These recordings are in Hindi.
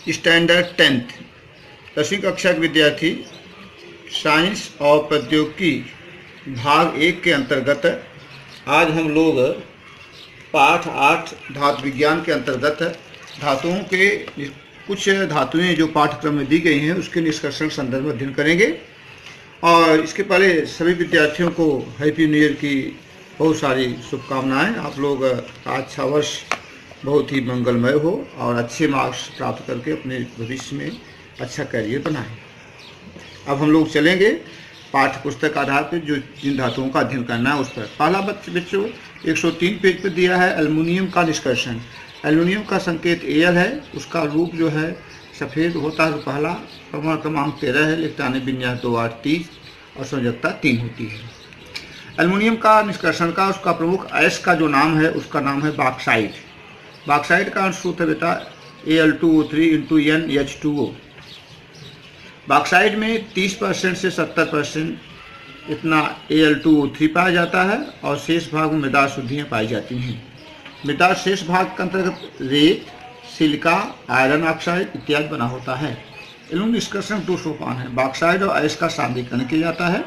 स्टैंडर्ड 10th 10वीं कक्षा के विद्यार्थी साइंस और प्रौद्योगिकी भाग 1 के अंतर्गत आज हम लोग पाठ 8 धातु विज्ञान के अंतर्गत धातुओं के कुछ धातुएं जो पाठ्यक्रम में दी गई हैं उसके निष्कर्षण संदर्भ में अध्ययन करेंगे। और इसके पहले सभी विद्यार्थियों को हैप्पी न्यू ईयर की बहुत सारी शुभकामनाएं। आप लोग का अच्छा वर्ष बहुत ही मंगलमय हो और अच्छे मार्क्स प्राप्त करके अपने भविष्य में अच्छा करियर बनाएं। अब हम लोग चलेंगे पाठ्य पुस्तक आधार पर जो जिन धातुओं का अध्ययन करना है उस पर। पहला बच्चों 103 पेज पर दिया है एल्युमिनियम का निष्कर्षण। एल्युमिनियम का संकेत Al है, उसका रूप जो है सफ़ेद होता है। पहला प्रमाण क्रमांक 13 है, इलेक्ट्रॉनिक विन्यास 2830 और संयोजकता 3 होती है। एल्युमिनियम का निष्कर्षण का उसका प्रमुख अयस्क का जो नाम है उसका नाम है बॉक्साइट। बॉक्साइट का सूत्र है बेटा Al2O3 × NH2O। बॉक्साइट में 30% से 70% इतना Al2O3 पाया जाता है और शेष भाग में मृदा शुद्धियाँ पाई जाती हैं। मृदा शेष भाग के अंतर्गत रेत, सिलिका, आयरन ऑक्साइड इत्यादि बना होता है। एल्युमिनियम निष्कर्षण 2 सोपान है। बॉक्साइट और अयस्क का सांद्रीकरण किया जाता है।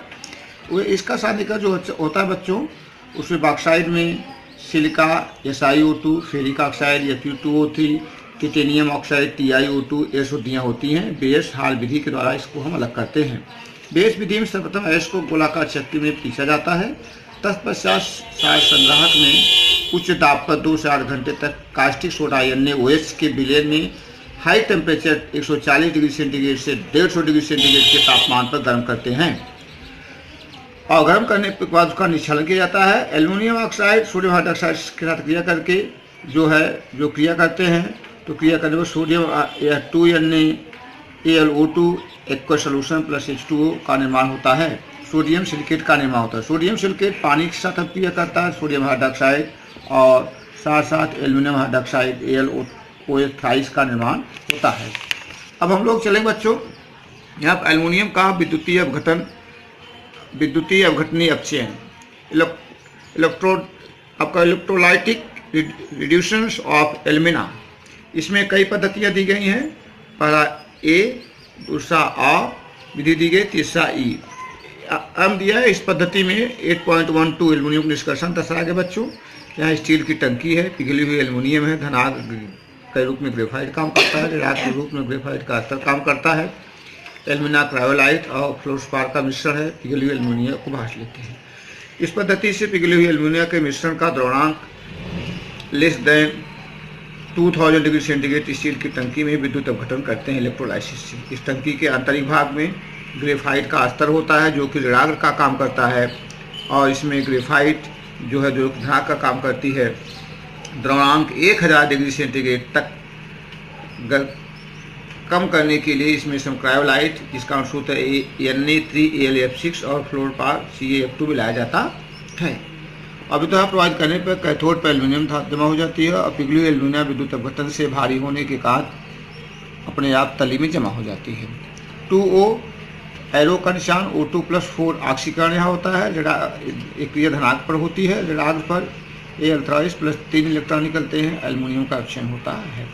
वो इसका सांद्रीकरण जो होता है बच्चों, उसमें बॉक्साइट में silica SiO2, ferric oxide Fe2O3, titanium oxide TiO2 ये शुद्धियाँ होती हैं। बेस हाल विधि के द्वारा इसको हम अलग करते हैं। बेस विधि में सर्वप्रथम अयस्क को गोलाकार चक्की में पीसा जाता है। तत्पश्चात संग्राहक में उच्च दाब पर 2 से 8 घंटे तक कास्टिक सोडा NaOH के विलयन में हाई टेम्परेचर 140 डिग्री सेंटीग्रेड से 150 डिग्री सेंटीग्रेड के तापमान पर गर्म करते हैं और गर्म करने के बाद उसका निश्चलन किया जाता है। एल्युमिनियम ऑक्साइड सोडियम हाइड्रोक्साइड के साथ क्रिया करके जो क्रिया करते हैं तो क्रिया करने में sodium 2NaAlO2 aqueous solution plus H2O का निर्माण होता है। सोडियम सिलिकेट का निर्माण होता है। सोडियम सिलिकेट पानी के साथ क्रिया करता है, सोडियम हाइड्रोक्साइड और साथ साथ एल्युमिनियम हाइड्रोक्साइड AlOH थ्राइस का निर्माण होता है। अब हम लोग चलेंगे बच्चों यहाँ पर एल्युमिनियम का विद्युतीय अवघटनीय अपचयन इलेक्ट्रोलाइटिक रिड्यूशंस ऑफ एल्यूमिना। इसमें कई पद्धतियाँ दी गई हैं। पहला A, दूसरा A विधि दी गई, तीसरा E हम दिया है। इस पद्धति में 8.12 एल्युमिनियम निष्कर्षण दर्शाया गया बच्चों। यहाँ स्टील की टंकी है, पिघली हुई एल्युमिनियम है, धनाग के रूप में ग्रेफाइट काम करता है, ऋणाग के रूप में ग्रेफाइट का अस्तर काम करता है। एल्यूमिना क्रायोलाइट और फ्लोरस्पार का मिश्रण है, पिघली हुई एल्युमिनियम को भांप लेते हैं। इस पद्धति से पिघली हुई एल्युमिनियम के मिश्रण का द्रवणांक less than 2000 degree centigrade steel की टंकी में विद्युत अपघटन करते हैं इलेक्ट्रोलाइसिस से। इस टंकी के आंतरिक भाग में ग्रेफाइट का अस्तर होता है जो कि ऋणाग्र का काम करता है और इसमें ग्रेफाइट जो धनाग का काम करती है। द्रवणांक 1000 डिग्री सेंटीग्रेड तक कम करने के लिए इसमें क्रायोलाइट जिसका सूत्र Na3AlF6 और फ्लोरपार CaF2 मिलाया जाता है। अभी तो प्रोवाइड करने पर कैथोड पर एल्युमिनियम धातु जमा हो जाती है और पिघली हुई एल्युमिनियम विद्युत अपघटन से भारी होने के कारण अपने आप तली में जमा हो जाती है। 2O एरो का निशान O2+4 ऑक्सीकरण यहाँ होता है। एक क्रिया धनाग पर होती है, ऋणाग्र पर Al + 3 इलेक्ट्रॉन निकलते हैं। एल्युमिनियम का अपचयन होता है।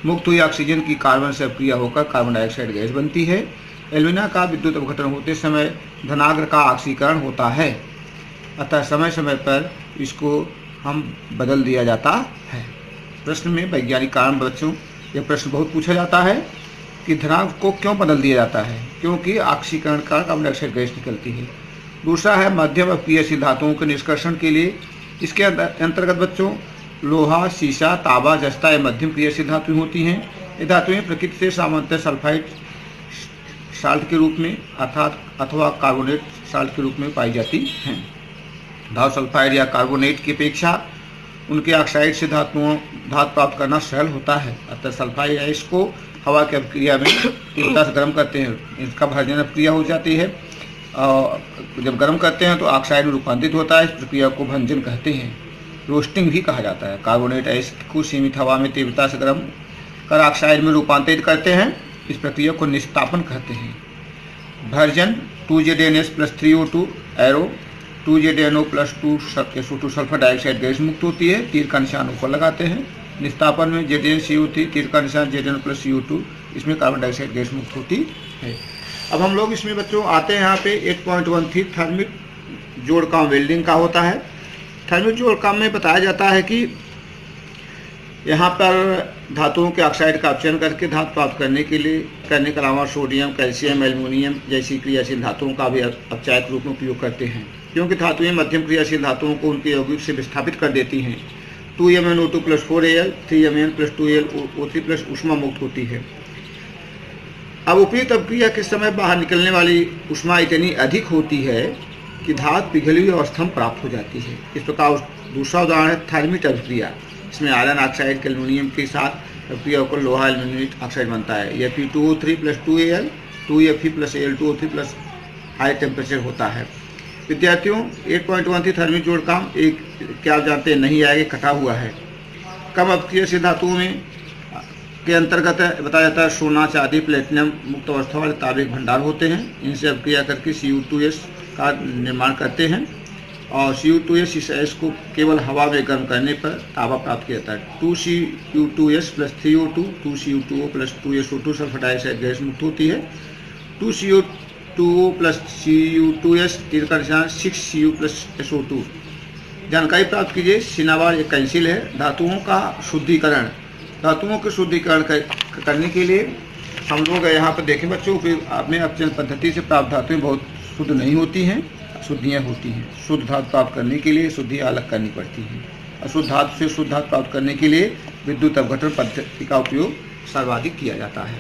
मुक्त हुई ऑक्सीजन की कार्बन से अपक्रिया होकर कार्बन डाइऑक्साइड गैस बनती है। एल्युमिना का विद्युत अपघटन होते समय धनाग्र का ऑक्सीकरण होता है, अतः समय समय पर इसको हम बदल दिया जाता है। प्रश्न में वैज्ञानिक कारण बच्चों यह प्रश्न बहुत पूछा जाता है कि धनाग्र को क्यों बदल दिया जाता है, क्योंकि ऑक्सीकरण का कार्बन डाइऑक्साइड गैस निकलती है। दूसरा है मध्यम अपक्रियाशील धातुओं के निष्कर्षण के लिए। इसके अंतर्गत बच्चों लोहा, सीसा, तांबा, जस्ता ये मध्यम क्रियाशील धातुएं होती हैं। ये धातुएं प्रकृति से सामान्यतः सल्फाइड साल्ट के रूप में अथवा कार्बोनेट साल्ट के रूप में पाई जाती हैं। धातु सल्फाइड या कार्बोनेट की अपेक्षा उनके ऑक्साइड से धातु प्राप्त करना सरल होता है, अतः सल्फाइड या इसको हवा की अपक्रिया में तीव्रता से गर्म करते हैं, इसका भर्जन अपक्रिया हो जाती है और जब गर्म करते हैं तो ऑक्साइड में रूपांतरित होता है। इस प्रक्रिया को भंजन कहते हैं, रोस्टिंग भी कहा जाता है। कार्बोनेट अयस्क को सीमित हवा में तीव्रता से गर्म कर ऑक्साइड में रूपांतरित करते हैं, इस प्रक्रिया को निष्तापन कहते हैं। Version 2ZnS + 3O2 arrow 2ZnO + 2SO2 sulphur dioxide gas मुक्त होती है। तीर का निशान ऊपर लगाते हैं। निस्तापन में ZnCO3 तीर का निशान Zn+CO2, इसमें कार्बन डाइऑक्साइड गैस मुक्त होती है। अब हम लोग इसमें बच्चों आते हैं यहाँ पे 8.13 थर्मिक जोड़ काम वेल्डिंग का होता है। थर्मिक जोड़ काम में बताया जाता है कि यहाँ पर धातुओं के ऑक्साइड का अपचयन करके धातु प्राप्त करने के अलावा सोडियम, कैल्शियम, एल्युमिनियम जैसी क्रियाशील धातुओं का भी अपचायक रूप में उपयोग करते हैं, क्योंकि धातुएं मध्यम क्रियाशील धातुओं को उनके यौगिक से विस्थापित कर देती हैं। 2MnO2+4Al 3Mn+2Al ऊष्मा मुक्त होती है। अब उपयुक्त अपक्रिया के समय बाहर निकलने वाली ऊष्मा इतनी अधिक होती है कि धातु पिघली हुई अवस्था में प्राप्त हो जाती है। इस प्रकार दूसरा उदाहरण है थर्मिट अपक्रिया। इसमें आयरन ऑक्साइड के एल्युमिनियम के साथ अपक्रिया होकर लोहा एल्युमिनेट ऑक्साइड बनता है। Fe2O3+2Al 2Fe+Al2O3+ हाई टेम्परेचर होता है। विद्यार्थियों 8.13 थर्मिक जोड़ काम एक क्या आप जानते हैं नहीं आगे कटा हुआ है। कम अपक्रियाशील धातुओं में के अंतर्गत बताया जाता है सोना, चांदी, प्लेटिनम मुक्त अवस्था वाले तांबे के भंडार होते हैं। इनसे अपक्रिया करके CO2S का निर्माण करते हैं और CO2S इस ऐश को केवल हवा में गर्म करने पर तांबा प्राप्त किया जाता है। 2CO2S+3O2 2CO2O+2SO2 sulphur dioxide gas मुक्त होती है। 2CO2O+Cu2S तीर का निशान 6Cu+SO2। जानकारी प्राप्त कीजिए। सिनाबार एक कैंसिल है। धातुओं के शुद्धिकरण करने के लिए हम लोग यहाँ पर देखें बच्चों कि अपने अपचयन पद्धति से प्राप्त धातुएं बहुत शुद्ध नहीं होती हैं, अशुद्धियाँ होती हैं। शुद्ध धातु प्राप्त करने के लिए शुद्धियाँ अलग करनी पड़ती हैं। अशुद्ध धातु से शुद्ध धातु प्राप्त करने के लिए विद्युत अपघटन पद्धति का उपयोग सर्वाधिक किया जाता है।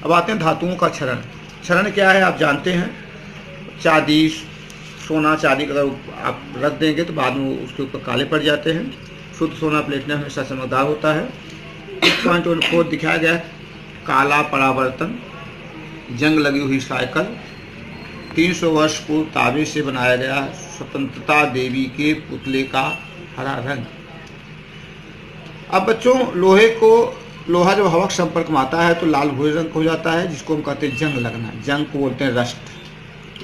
अब आते हैं धातुओं का क्षरण। क्षरण क्या है आप जानते हैं। चांदी, सोना, चांदी अगर आप रख देंगे तो बाद में उसके ऊपर काले पड़ जाते हैं। शुद्ध सोना प्लेटिनम हमेशा चमकदार होता है। 8.14 दिखाया गया है काला परावर्तन, जंग लगी हुई साइकिल, 300 वर्ष को तांबे से बनाया गया स्वतंत्रता देवी के पुतले का हरा रंग। अब बच्चों लोहा जब हवा के संपर्क में आता है तो लाल भूरे रंग हो जाता है, जिसको हम कहते हैं जंग लगना। जंग को बोलते हैं रस्ट।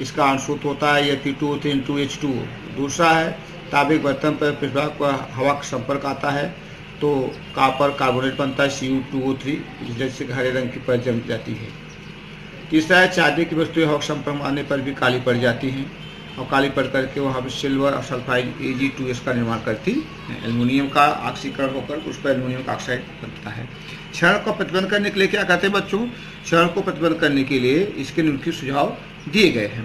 इसका अंशुत होता है Fe2O3 दूसरा है तांबे के बर्तन पर पृष्ठभाग पर हवा का संपर्क आता है तो कॉपर कार्बोनेट बनता है Cu2O3, जैसे हरे रंग की परत जम जाती है। तीसरा है चांदी की वस्तुएं हवा के संपर्क में आने पर भी काली पड़ जाती हैं और काली पड़ करके वहाँ पर सिल्वर और सल्फाइड Ag2S का निर्माण करती है। एल्युमिनियम का ऑक्सीकरण होकर उस पर एल्युमिनियम का ऑक्साइड बनता है। क्षरण को प्रतिबंध करने के लिए क्या कहते हैं बच्चों। क्षरण को प्रतिबंध करने के लिए इसके निम्नलिखित सुझाव दिए गए हैं।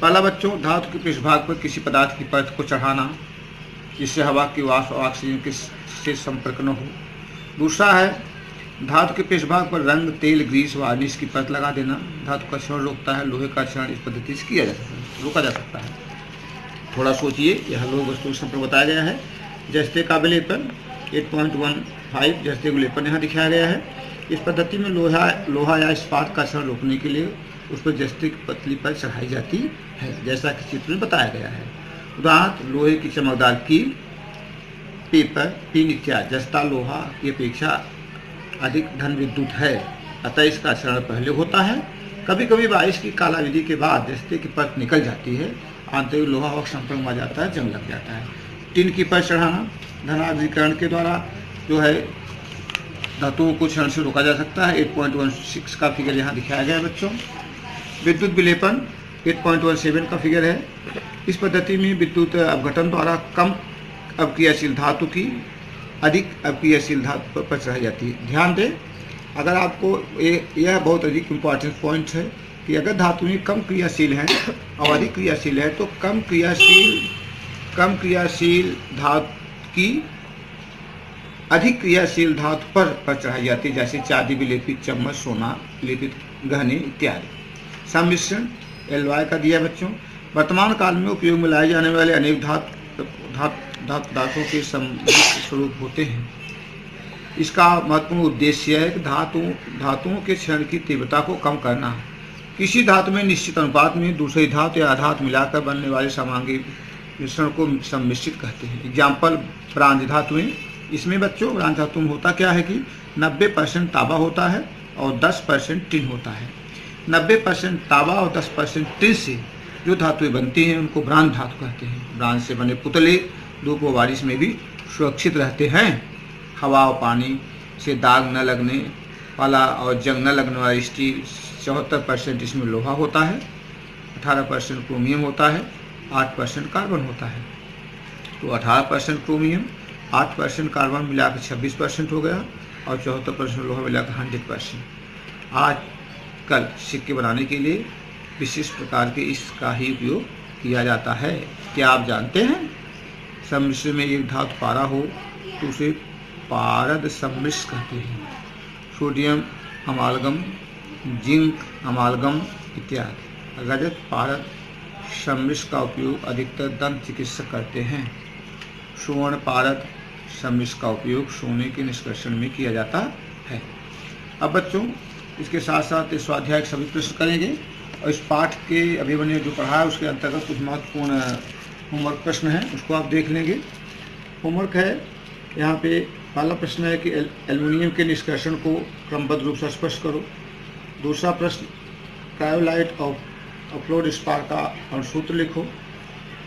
पहला बच्चों धातु के पृष्ठभाग पर किसी पदार्थ की परत को चढ़ाना जिससे हवा की वाष्प और ऑक्सीजन के से संपर्क न हो। दूसरा है धातु के पृष्ठभाग पर रंग, तेल, ग्रीस, वार्निश की परत लगा देना। धातु का क्षरण रोकता है। लोहे का क्षरण इस पद्धति से रोका जा सकता है। थोड़ा सोचिए, यह लोह वस्तु संपर्क बताया गया है। जस्ते का विलेपन 8.15 जस्ते विलेपन यहाँ दिखाया गया है। इस पद्धति में लोहा या इस्पात का क्षरण रोकने के लिए उस पर जस्ते की पतली पर चढ़ाई जाती है, जैसा कि चित्र में बताया गया है। उदाहरण लोहे की चमकदार कील, पेपर, पिन इत्यादि। जस्ता लोहा की अपेक्षा अधिक धन विद्युत है, अतः इसका क्षरण पहले होता है। कभी कभी बारिश की कालाविधि के बाद जस्ते की परत निकल जाती है, आंतरिक लोहा और संपर्क में आ जाता है, जंग लग जाता है। टिन की परत चढ़ाना धनाधिकरण के द्वारा जो है धातुओं को क्षरण से रोका जा सकता है। 8.16 का फिगर यहाँ दिखाया गया है बच्चों। विद्युत विलेपन 8.17 का फिगर है। इस पद्धति में विद्युत अपघटन द्वारा कम अपक्रियाशील धातु की अधिक अपक्रियाशील धातु पर चढ़ाई जाती है। ध्यान दें, अगर आपको यह बहुत अधिक इम्पॉर्टेंट पॉइंट है कि अगर धातुएं कम क्रियाशील हैं और अधिक क्रियाशील है तो कम क्रियाशील धातु की अधिक क्रियाशील धातु पर चढ़ाई जाती है, जैसे चांदी विलेपित चम्मच, सोना विलेपित गहने इत्यादि। सम्मिश्रण LY का दिया बच्चों। वर्तमान काल में उपयोग में लाए जाने वाले अनेक धातुओं के सम्मिश्र स्वरूप होते हैं। इसका महत्वपूर्ण उद्देश्य है कि धातुओं के क्षरण की तीव्रता को कम करना। किसी धातु में निश्चित अनुपात में दूसरी धातु या आधातु मिलाकर बनने वाले समांगी मिश्रण को सम्मिश्रित कहते हैं। एग्जाम्पल ब्रांज धातुएं। इसमें बच्चों ब्रांज धातु में होता क्या है कि 90% तांबा होता है और 10% टिन होता है। 90% तांबा और 10% टिन से जो धातुएं बनती हैं उनको ब्रांज धातु कहते हैं। ब्रांज से बने पुतले धूप व बारिश में भी सुरक्षित रहते हैं। हवा और पानी से दाग न लगने वाला और जंग न लगने वाला स्टील 74% इसमें लोहा होता है, 18% क्रोमियम होता है, 8% कार्बन होता है। तो 18% क्रोमियम, 8% कार्बन मिलाकर 26% हो गया और 74% लोहा मिलाकर 100%। आजकल सिक्के बनाने के लिए विशिष्ट प्रकार के इसका ही उपयोग किया जाता है। क्या आप जानते हैं सम्मिश्र में एक धातु पारा हो तो उसे पारद सम्मिश्र कहते हैं। सोडियम अमालगम, जिंक अमालगम इत्यादि। रजत पारद सम्मिश्र का उपयोग अधिकतर दंत चिकित्सक करते हैं। स्वर्ण पारद सम्मिश्र का उपयोग सोने के निष्कर्षण में किया जाता है। अब बच्चों इसके साथ साथ इस स्वाध्याय के सभी प्रश्न करेंगे और इस पाठ के अभिमन्यु जो पढ़ा है उसके अंतर्गत कुछ महत्वपूर्ण होमवर्क प्रश्न है, उसको आप देख लेंगे। होमवर्क है यहाँ पे पहला प्रश्न है कि एल्युमिनियम के निष्कर्षण को क्रमबद्ध रूप से स्पष्ट करो। दूसरा प्रश्न क्रायोलाइट और फ्लोर स्पार का अणुसूत्र लिखो।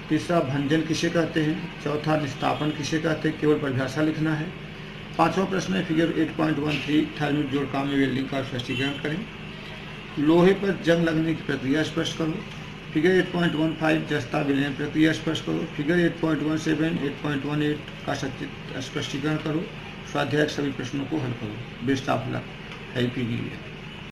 तीसरा भंजन किसे कहते हैं। चौथा निस्तापन किसे कहते हैं, केवल परिभाषा लिखना है। पांचवा प्रश्न है फिगर 8.13 थर्मिक जोड़काम में वेल्डिंग का स्पष्टीकरण करें। लोहे पर जंग लगने की प्रक्रिया स्पष्ट करो। फिगर 8.15 जस्ता विलयन प्रक्रिया स्पष्ट करो। फिगर 8.17 8.18 का स्पष्टीकरण करो। स्वाध्याय के सभी प्रश्नों को हल करो। Best of luck. Happy new year.